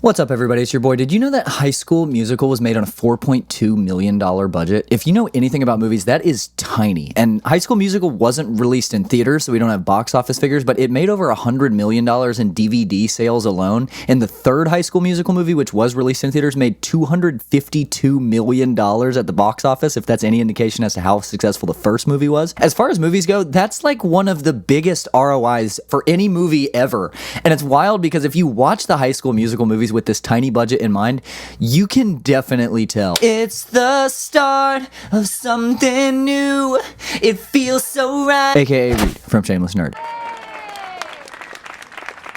What's up, everybody? It's your boy. Did you know that High School Musical was made on a $4.2 million budget? If you know anything about movies, that is tiny. And High School Musical wasn't released in theaters, so we don't have box office figures, but it made over $100 million in DVD sales alone. And the third High School Musical movie, which was released in theaters, made $252 million at the box office, if that's any indication as to how successful the first movie was. As far as movies go, that's like one of the biggest ROIs for any movie ever. And it's wild because if you watch the High School Musical movies with this tiny budget in mind, you can definitely tell. It's the start of something new. It feels so right. AKA Reed from Shameless Nerd.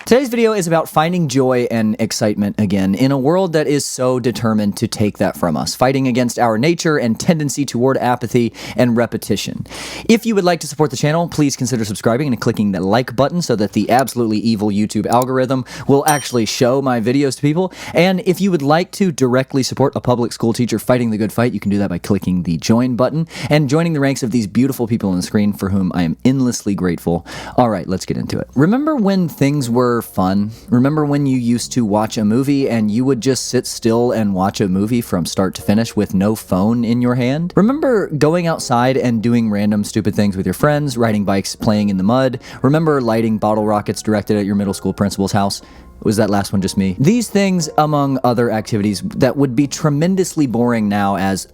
Today's video is about finding joy and excitement again in a world that is so determined to take that from us, fighting against our nature and tendency toward apathy and repetition. If you would like to support the channel, please consider subscribing and clicking the like button so that the absolutely evil YouTube algorithm will actually show my videos to people. And if you would like to directly support a public school teacher fighting the good fight, you can do that by clicking the join button and joining the ranks of these beautiful people on the screen for whom I am endlessly grateful. All right, let's get into it. Remember when things were fun? Remember when you used to watch a movie and you would just sit still and watch a movie from start to finish with no phone in your hand? Remember going outside and doing random stupid things with your friends, riding bikes, playing in the mud? Remember lighting bottle rockets directed at your middle school principal's house? Was that last one just me? These things, among other activities that would be tremendously boring now as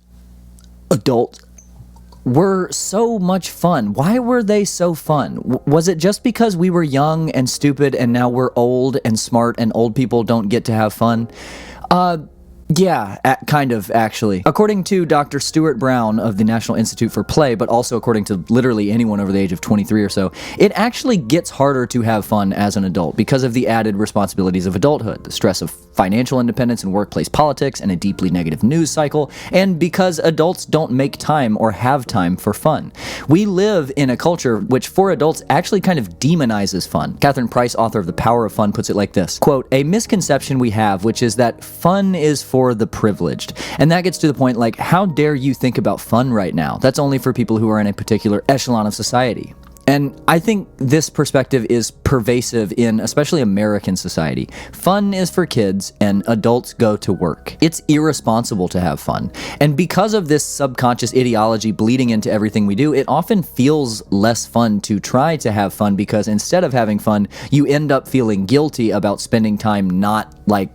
adults, were so much fun. Why were they so fun? Was it just because we were young and stupid and now we're old and smart and old people don't get to have fun? Yeah, kind of, actually. According to Dr. Stuart Brown of the National Institute for Play, but also according to literally anyone over the age of 23 or so, it actually gets harder to have fun as an adult because of the added responsibilities of adulthood, the stress of financial independence and workplace politics, and a deeply negative news cycle, and because adults don't make time or have time for fun. We live in a culture which, for adults, actually kind of demonizes fun. Catherine Price, author of The Power of Fun, puts it like this, quote, "A misconception we have, which is that fun is for the privileged." And that gets to the point like, how dare you think about fun right now? That's only for people who are in a particular echelon of society. And I think this perspective is pervasive in especially American society. Fun is for kids and adults go to work. It's irresponsible to have fun. And because of this subconscious ideology bleeding into everything we do, it often feels less fun to try to have fun because instead of having fun, you end up feeling guilty about spending time not like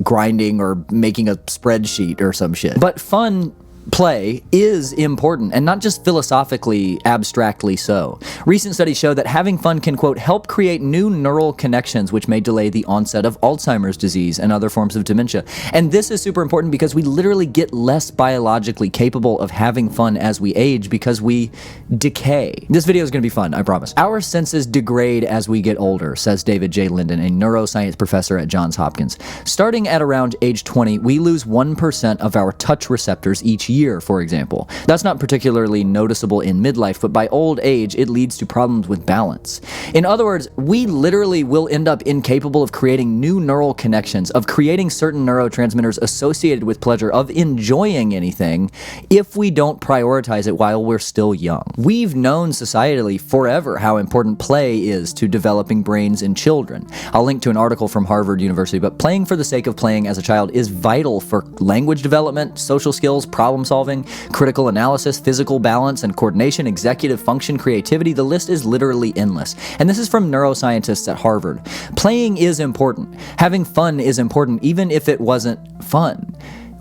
grinding or making a spreadsheet or some shit. But fun play is important, and not just philosophically, abstractly so. Recent studies show that having fun can, quote, help create new neural connections which may delay the onset of Alzheimer's disease and other forms of dementia. And this is super important because we literally get less biologically capable of having fun as we age because we decay. This video is going to be fun, I promise. Our senses degrade as we get older, says David J. Linden, a neuroscience professor at Johns Hopkins. Starting at around age 20, we lose 1% of our touch receptors each year, for example. That's not particularly noticeable in midlife, but by old age, it leads to problems with balance. In other words, we literally will end up incapable of creating new neural connections, of creating certain neurotransmitters associated with pleasure, of enjoying anything, if we don't prioritize it while we're still young. We've known societally forever how important play is to developing brains in children. I'll link to an article from Harvard University, but playing for the sake of playing as a child is vital for language development, social skills, problem solving, critical analysis, physical balance and coordination, executive function, creativity. The list is literally endless. And this is from neuroscientists at Harvard. Playing is important. Having fun is important, even if it wasn't fun.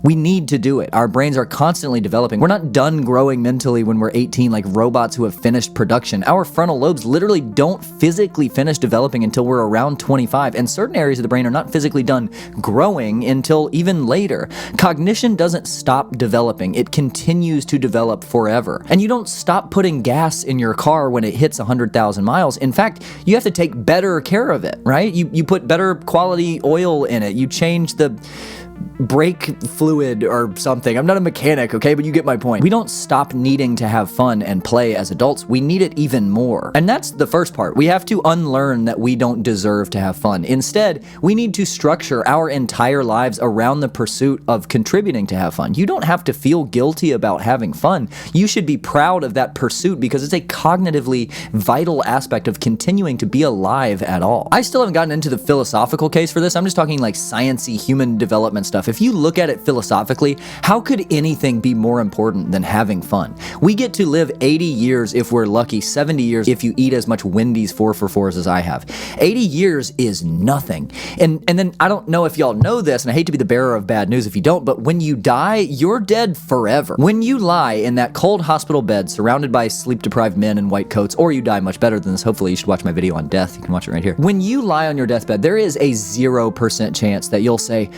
We need to do it. Our brains are constantly developing. We're not done growing mentally when we're 18 like robots who have finished production. Our frontal lobes literally don't physically finish developing until we're around 25, and certain areas of the brain are not physically done growing until even later. Cognition doesn't stop developing. It continues to develop forever. And you don't stop putting gas in your car when it hits 100,000 miles. In fact, you have to take better care of it, right? You put better quality oil in it. You change the brake fluid or something. I'm not a mechanic, okay? But you get my point. We don't stop needing to have fun and play as adults. We need it even more. And that's the first part. We have to unlearn that we don't deserve to have fun. Instead, we need to structure our entire lives around the pursuit of contributing to have fun. You don't have to feel guilty about having fun. You should be proud of that pursuit because it's a cognitively vital aspect of continuing to be alive at all. I still haven't gotten into the philosophical case for this. I'm just talking like sciencey human development stuff. If you look at it philosophically, how could anything be more important than having fun? We get to live 80 years if we're lucky, 70 years if you eat as much Wendy's 4-for-4s as I have. 80 years is nothing. And then I don't know if y'all know this, and I hate to be the bearer of bad news if you don't, but when you die, you're dead forever. When you lie in that cold hospital bed surrounded by sleep-deprived men in white coats, or you die much better than this, hopefully you should watch my video on death. You can watch it right here. When you lie on your deathbed, there is a 0% chance that you'll say,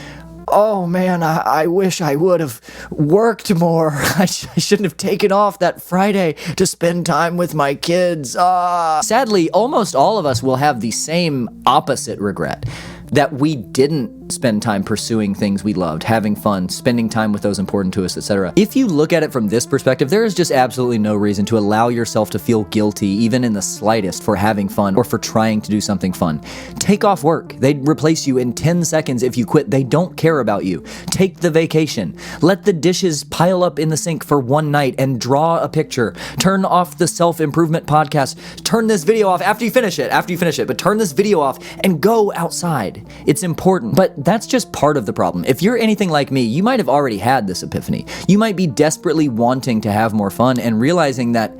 "Oh man, I wish I would have worked more. I shouldn't have taken off that Friday to spend time with my kids." Sadly, almost all of us will have the same opposite regret. That we didn't spend time pursuing things we loved, having fun, spending time with those important to us, etc. If you look at it from this perspective, there is just absolutely no reason to allow yourself to feel guilty, even in the slightest, for having fun or for trying to do something fun. Take off work. They'd replace you in 10 seconds if you quit. They don't care about you. Take the vacation. Let the dishes pile up in the sink for one night and draw a picture. Turn off the self-improvement podcast. Turn this video off after you finish it, but turn this video off and go outside. It's important, but that's just part of the problem. If you're anything like me, you might have already had this epiphany. You might be desperately wanting to have more fun and realizing that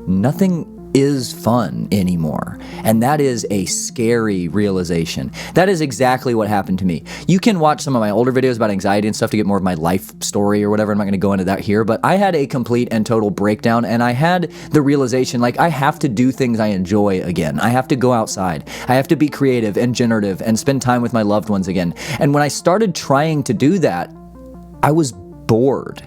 nothing is fun anymore. And that is a scary realization. That is exactly what happened to me. You can watch some of my older videos about anxiety and stuff to get more of my life story or whatever. I'm not going to go into that here, but I had a complete and total breakdown, and I had the realization, like, I have to do things I enjoy again. I have to go outside. I have to be creative and generative and spend time with my loved ones again. And when I started trying to do that, I was bored.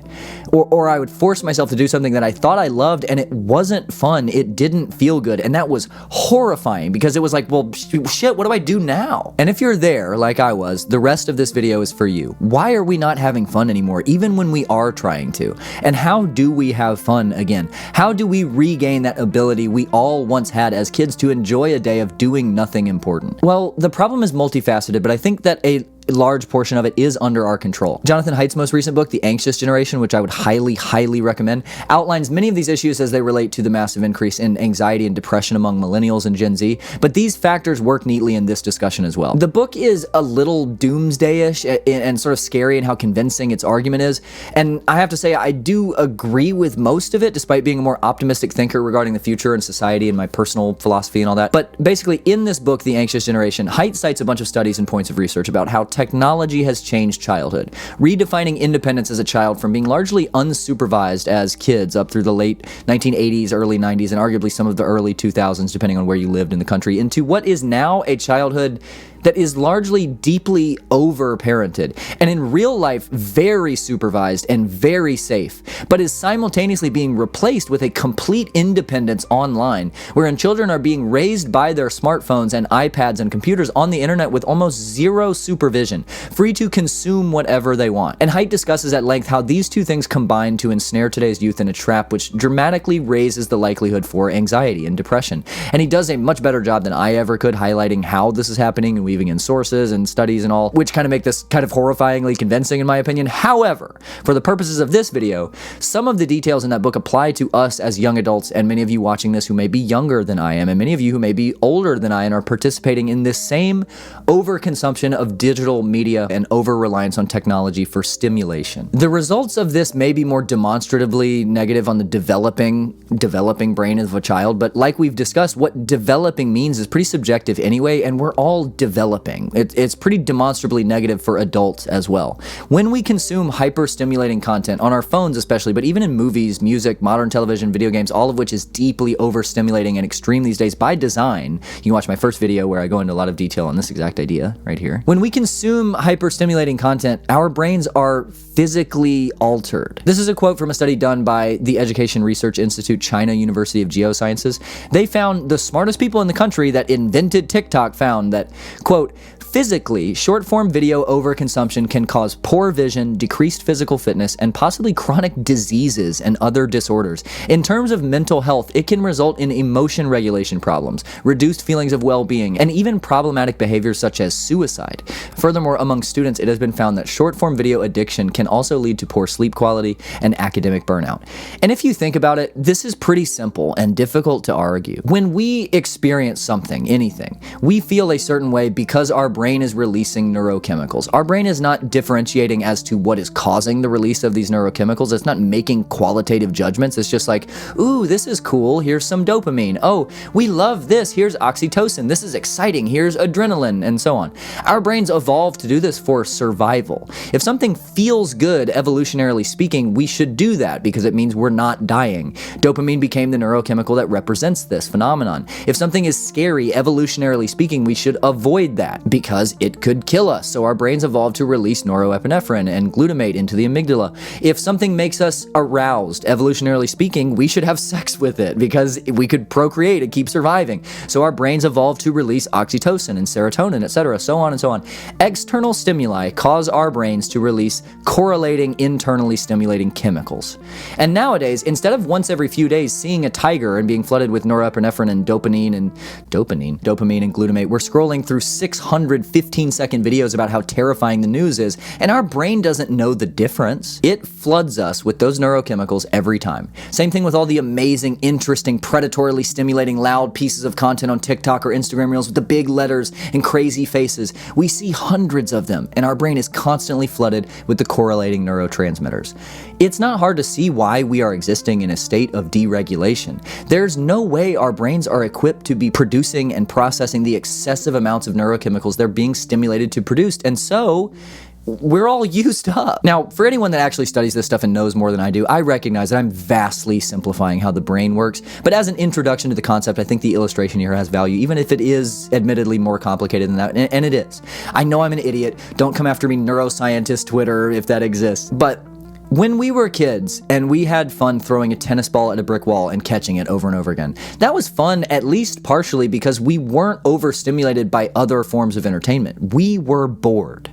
Or I would force myself to do something that I thought I loved and it wasn't fun. It didn't feel good. And that was horrifying because it was like, well, shit, what do I do now? And if you're there, like I was, the rest of this video is for you. Why are we not having fun anymore, even when we are trying to? And how do we have fun again? How do we regain that ability we all once had as kids to enjoy a day of doing nothing important? Well, the problem is multifaceted, but I think that a large portion of it is under our control. Jonathan Haidt's most recent book, The Anxious Generation, which I would highly recommend, outlines many of these issues as they relate to the massive increase in anxiety and depression among millennials and Gen Z, but these factors work neatly in this discussion as well. The book is a little doomsday-ish and sort of scary in how convincing its argument is, and I have to say I do agree with most of it, despite being a more optimistic thinker regarding the future and society and my personal philosophy and all that. But basically, in this book, The Anxious Generation, Haidt cites a bunch of studies and points of research about how technology has changed childhood, redefining independence as a child from being largely unsupervised as kids up through the late 1980s, early 90s, and arguably some of the early 2000s, depending on where you lived in the country, into what is now a childhood that is largely deeply over-parented, and in real life very supervised and very safe, but is simultaneously being replaced with a complete independence online, wherein children are being raised by their smartphones and iPads and computers on the internet with almost zero supervision, free to consume whatever they want. And Haidt discusses at length how these two things combine to ensnare today's youth in a trap which dramatically raises the likelihood for anxiety and depression. And he does a much better job than I ever could highlighting how this is happening and weaving in sources and studies and all, which kind of make this kind of horrifyingly convincing in my opinion. However, for the purposes of this video, some of the details in that book apply to us as young adults, and many of you watching this who may be younger than I am, and many of you who may be older than I and are participating in this same overconsumption of digital media and over-reliance on technology for stimulation. The results of this may be more demonstratively negative on the developing brain of a child, but like we've discussed, what developing means is pretty subjective anyway, and we're all developing. It's pretty demonstrably negative for adults as well. When we consume hyper-stimulating content, on our phones especially, but even in movies, music, modern television, video games, all of which is deeply overstimulating and extreme these days by design. You can watch my first video where I go into a lot of detail on this exact idea right here. When we consume hyper-stimulating content, our brains are physically altered. This is a quote from a study done by the Education Research Institute, China University of Geosciences. They found the smartest people in the country that invented TikTok found that, quote, physically, short-form video overconsumption can cause poor vision, decreased physical fitness, and possibly chronic diseases and other disorders. In terms of mental health, it can result in emotion regulation problems, reduced feelings of well-being, and even problematic behaviors such as suicide. Furthermore, among students, it has been found that short-form video addiction can also lead to poor sleep quality and academic burnout. And if you think about it, this is pretty simple and difficult to argue. When we experience something, anything, we feel a certain way because our brain is releasing neurochemicals. Our brain is not differentiating as to what is causing the release of these neurochemicals. It's not making qualitative judgments. It's just like, ooh, this is cool. Here's some dopamine. Oh, we love this. Here's oxytocin. This is exciting. Here's adrenaline, and so on. Our brains evolved to do this for survival. If something feels good, evolutionarily speaking, we should do that because it means we're not dying. Dopamine became the neurochemical that represents this phenomenon. If something is scary, evolutionarily speaking, we should avoid that because it could kill us. So our brains evolved to release norepinephrine and glutamate into the amygdala. If something makes us aroused, evolutionarily speaking, we should have sex with it because we could procreate and keep surviving. So our brains evolved to release oxytocin and serotonin, etc., so on and so on. External stimuli cause our brains to release correlating internally stimulating chemicals. And nowadays, instead of once every few days seeing a tiger and being flooded with norepinephrine and dopamine and glutamate, we're scrolling through 600 15-second videos about how terrifying the news is, and our brain doesn't know the difference. It floods us with those neurochemicals every time. Same thing with all the amazing, interesting, predatorily stimulating, loud pieces of content on TikTok or Instagram Reels with the big letters and crazy faces. We see hundreds of them, and our brain is constantly flooded with the correlating neurotransmitters. It's not hard to see why we are existing in a state of deregulation. There's no way our brains are equipped to be producing and processing the excessive amounts of neurochemicals they're being stimulated to produce, and so we're all used up. Now, for anyone that actually studies this stuff and knows more than I do, I recognize that I'm vastly simplifying how the brain works, but as an introduction to the concept, I think the illustration here has value, even if it is admittedly more complicated than that, and it is. I know I'm an idiot. Don't come after me, neuroscientist Twitter, if that exists. But when we were kids and we had fun throwing a tennis ball at a brick wall and catching it over and over again, that was fun at least partially because we weren't overstimulated by other forms of entertainment. We were bored.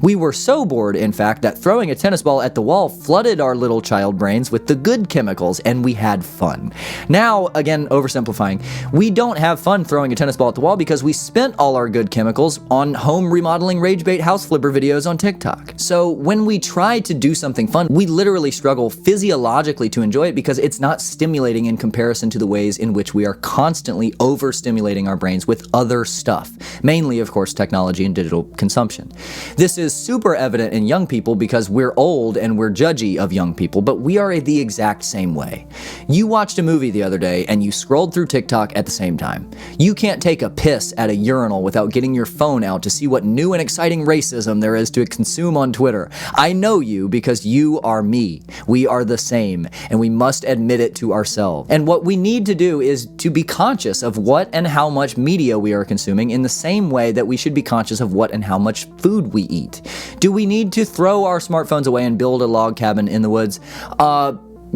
We were so bored, in fact, that throwing a tennis ball at the wall flooded our little child brains with the good chemicals, and we had fun. Now, again, oversimplifying, we don't have fun throwing a tennis ball at the wall because we spent all our good chemicals on home remodeling rage bait house flipper videos on TikTok. So when we try to do something fun, we literally struggle physiologically to enjoy it because it's not stimulating in comparison to the ways in which we are constantly overstimulating our brains with other stuff, mainly, of course, technology and digital consumption. This is super evident in young people because we're old and we're judgy of young people, but we are the exact same way. You watched a movie the other day and you scrolled through TikTok at the same time. You can't take a piss at a urinal without getting your phone out to see what new and exciting racism there is to consume on Twitter. I know you because you are me. We are the same, and we must admit it to ourselves. And what we need to do is to be conscious of what and how much media we are consuming in the same way that we should be conscious of what and how much food we eat. Do we need to throw our smartphones away and build a log cabin in the woods?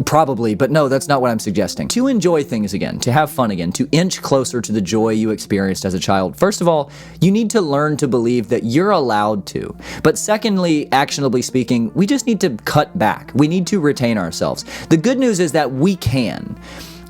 Probably, but no, that's not what I'm suggesting. To enjoy things again, to have fun again, to inch closer to the joy you experienced as a child, first of all, you need to learn to believe that you're allowed to. But secondly, actionably speaking, we just need to cut back. We need to retain ourselves. The good news is that we can.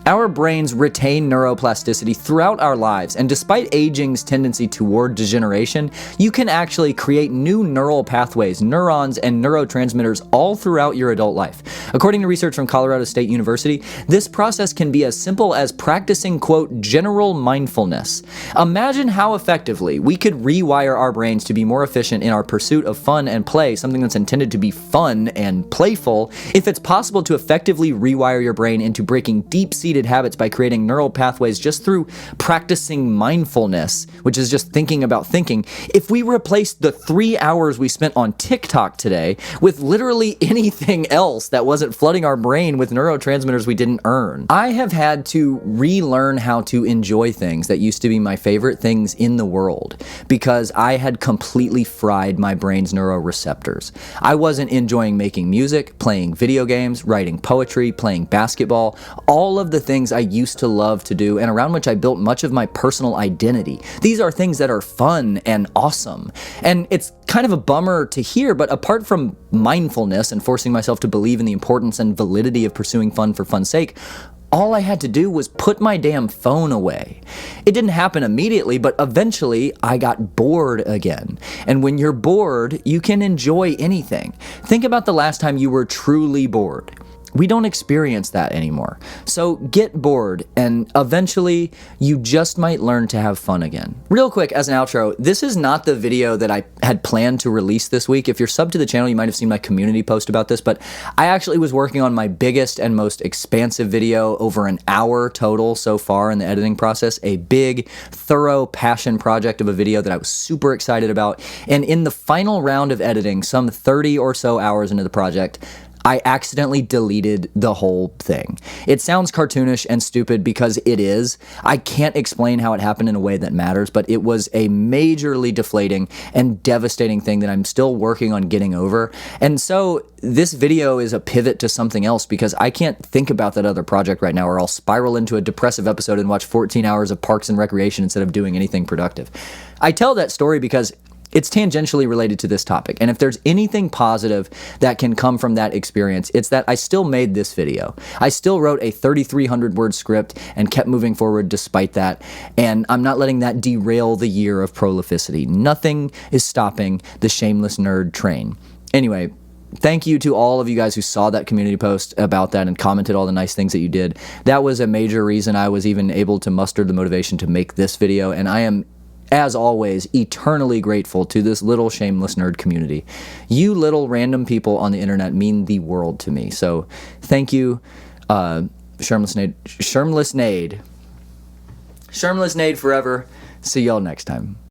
Our brains retain neuroplasticity throughout our lives, and despite aging's tendency toward degeneration, you can actually create new neural pathways, neurons, and neurotransmitters all throughout your adult life. According to research from Colorado State University, this process can be as simple as practicing, quote, general mindfulness. Imagine how effectively we could rewire our brains to be more efficient in our pursuit of fun and play, something that's intended to be fun and playful, if it's possible to effectively rewire your brain into breaking deep-seated habits by creating neural pathways just through practicing mindfulness, which is just thinking about thinking. If we replaced the 3 hours we spent on TikTok today with literally anything else that wasn't flooding our brain with neurotransmitters we didn't earn. I have had to relearn how to enjoy things that used to be my favorite things in the world because I had completely fried my brain's neuroreceptors. I wasn't enjoying making music, playing video games, writing poetry, playing basketball, all of the things I used to love to do and around which I built much of my personal identity. These are things that are fun and awesome. And it's kind of a bummer to hear, but apart from mindfulness and forcing myself to believe in the importance and validity of pursuing fun for fun's sake, all I had to do was put my damn phone away. It didn't happen immediately, but eventually I got bored again. And when you're bored, you can enjoy anything. Think about the last time you were truly bored. We don't experience that anymore. So get bored, and eventually you just might learn to have fun again. Real quick, as an outro, this is not the video that I had planned to release this week. If you're subbed to the channel, you might have seen my community post about this, but I actually was working on my biggest and most expansive video, over an hour total so far in the editing process, a big, thorough passion project of a video that I was super excited about. And in the final round of editing, some 30 or so hours into the project, I accidentally deleted the whole thing. It sounds cartoonish and stupid because it is. I can't explain how it happened in a way that matters, but it was a majorly deflating and devastating thing that I'm still working on getting over. And so this video is a pivot to something else because I can't think about that other project right now, or I'll spiral into a depressive episode and watch 14 hours of Parks and Recreation instead of doing anything productive. I tell that story because it's tangentially related to this topic, and if there's anything positive that can come from that experience, it's that I still made this video. I still wrote a 3,300 word script and kept moving forward despite that, and I'm not letting that derail the year of prolificity. Nothing is stopping the shameless nerd train. Anyway, thank you to all of you guys who saw that community post about that and commented all the nice things that you did. That was a major reason I was even able to muster the motivation to make this video, and I am, as always, eternally grateful to this little shameless nerd community. You little random people on the internet mean the world to me. So thank you, Shermless Nade forever. See y'all next time.